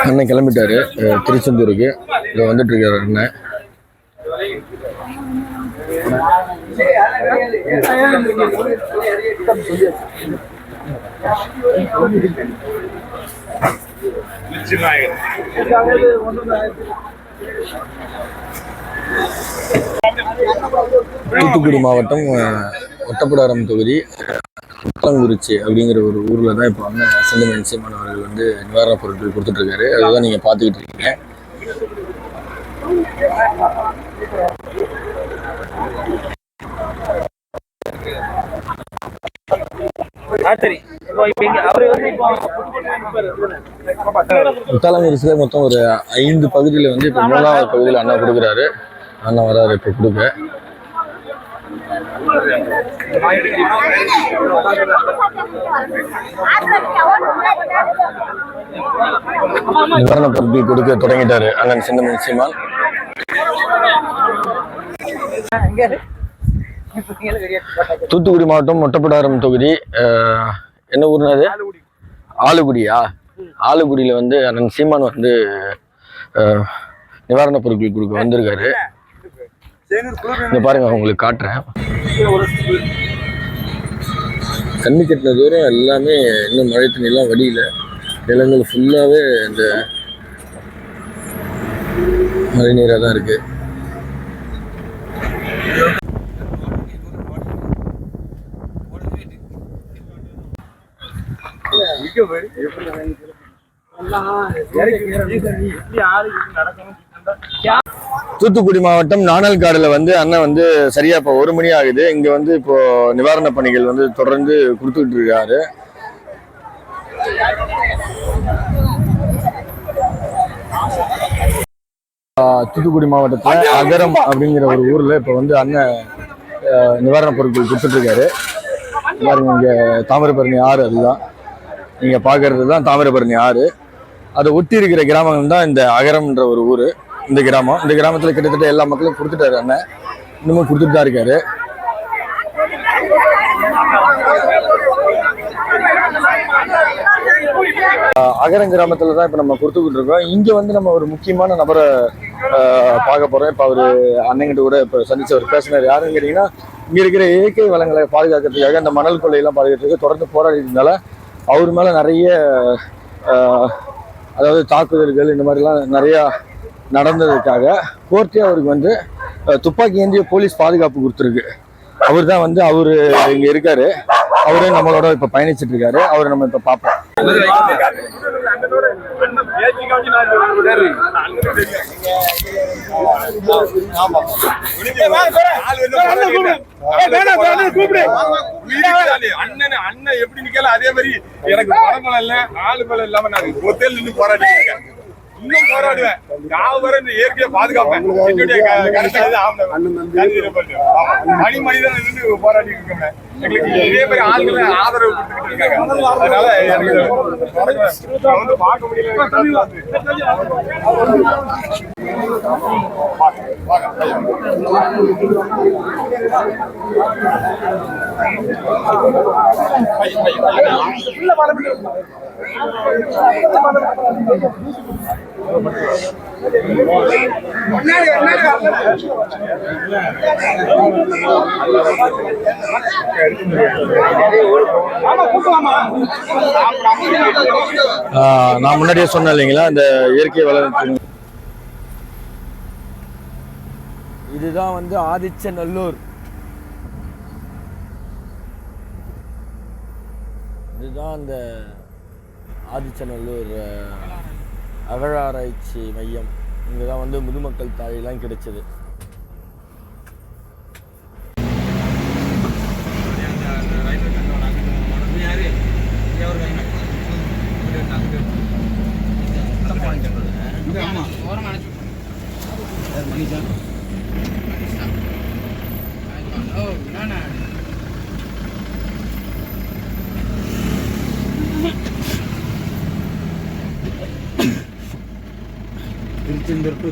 அண்ணன் கிளம்பிட்டாரு திருச்செந்தூருக்கு. இதை வந்துட்டு இருக்காரு அண்ணன். தூத்துக்குடி மாவட்டம் ஒட்டப்பிடாரம் தொகுதி புத்தங்குறிச்சி அப்படிங்கிற ஒரு ஊர்ல தான் இப்போ அண்ணன் செந்தமிழ் சீமான் அவர்கள் வந்து நிவாரணப் பொருட்கள் கொடுத்துட்டு இருக்காரு. அதுதான் நீங்க பாத்துக்கிட்டு இருக்கீங்க. புத்தங்குறிச்சியில மொத்தம் ஒரு 5 பகுதியில வந்து இப்போ 3வது பகுதியில் அண்ணா கொடுக்குறாரு. அண்ணா வராரு இப்போ கொடுக்க. நிவாரணப் பொருட்கள் கொடுக்க தொடங்கிட்டாரு அண்ணன் செந்தமிழ் சீமான். தூத்துக்குடி மாவட்டம் ஒட்டப்பிடாரம் தொகுதி என்ன ஊர்னா அது? ஆலுக்குடியா? ஆலுக்குடியில வந்து அண்ணன் சீமான் வந்து நிவாரணப் பொருட்கள் கொடுக்க வந்திருக்காரு. இந்த பாருங்க, உங்களுக்கு காட்டுறேன். தண்ணி கட்டின தூரம் எல்லாமே இன்னும் மழை தண்ணிலாம் வடியில. நிலங்கள் ஃபுல்லாவே இந்த மழை நீராக தான் இருக்கு. தூத்துக்குடி மாவட்டம் நாணல்காடுல வந்து அண்ணன் வந்து சரியா இப்போ 1 மணி ஆகுது. இங்க வந்து இப்போ நிவாரண பணிகள் வந்து தொடர்ந்து கொடுத்துட்டு இருக்காரு. தூத்துக்குடி மாவட்டத்துல அகரம் அப்படிங்கிற ஒரு ஊர்ல இப்போ வந்து அண்ணன் நிவாரண பொருட்கள் கொடுத்துட்டு இருக்காரு. பாருங்க, இங்க தாமிரபரணி ஆறு, அதுதான் நீங்க பாக்குறது தான் தாமிரபரணி ஆறு. அதை ஒட்டி இருக்கிற கிராமங்கள் தான் இந்த அகரம்ன்ற ஒரு ஊரு. இந்த கிராமத்துல கிட்டத்தட்ட எல்லா மக்களும் கொடுத்துட்டாரு அண்ணன். இன்னமும் கொடுத்துட்டு தான் இருக்காரு. அகரம் கிராமத்துல தான் இப்ப நம்ம கொடுத்துக்கிட்டு இருக்கோம். இங்க வந்து நம்ம ஒரு முக்கியமான நபரை பார்க்க போறோம். இப்ப அவரு அண்ணங்கிட்ட கூட இப்ப சந்திச்சு அவர் பேசினார். யாருன்னு கேட்டீங்கன்னா, இங்க இருக்கிற இயற்கை வளங்களை பாதுகாக்கிறதுக்காக, இந்த மணல் கொள்ளையெல்லாம் பாதுகாக்கிறதுக்கு தொடர்ந்து போராடி இருந்தால அவர் மேல நிறைய அதாவது தாக்குதல்கள் இந்த மாதிரிலாம் நிறைய நடந்ததுக்காக கோர்ட்டே அவருக்கு வந்து துப்பாக்கி ஏந்திய போலீஸ் பாதுகாப்பு கொடுத்துருக்கு. அவர் தான் வந்து அவரு இங்க இருக்காரு. அவரே நம்மளோட இப்ப பயணிச்சுட்டு இருக்காரு. அவரை நம்ம இப்ப பார்ப்போம். அண்ணன் எப்படி நிக்கல அதே மாதிரி எனக்கு பணம் இல்ல, ஆளு பலம் இல்லாம நான் ஒத்தேல் நின்று போராடி இருக்கேன். இன்னும் போராடுவேன். யாவரும் இந்த இயற்கையை பாதுகாப்பேன். என்னுடைய மணி மனிதன் நின்று போராடி இருக்கேன். எங்களுக்கு இதே மாதிரி ஆளுங்களை ஆதரவு கொடுத்துக்கிட்டு இருக்காங்க. அதனால எனக்கு வந்து பார்க்க முடியல. நான் முன்னாடியே சொன்னேன் இல்லைங்களா, இந்த இயற்கை வளர்ச்சி. இதுதான் வந்து ஆதிச்சநல்லூர். இதுதான் அந்த ஆதிச்சநல்லூர் அகழாராய்ச்சி மையம். இங்கே தான் வந்து முதுமக்கள் தாழிலாம் கிடைச்சது. திருச்செந்தூர் டு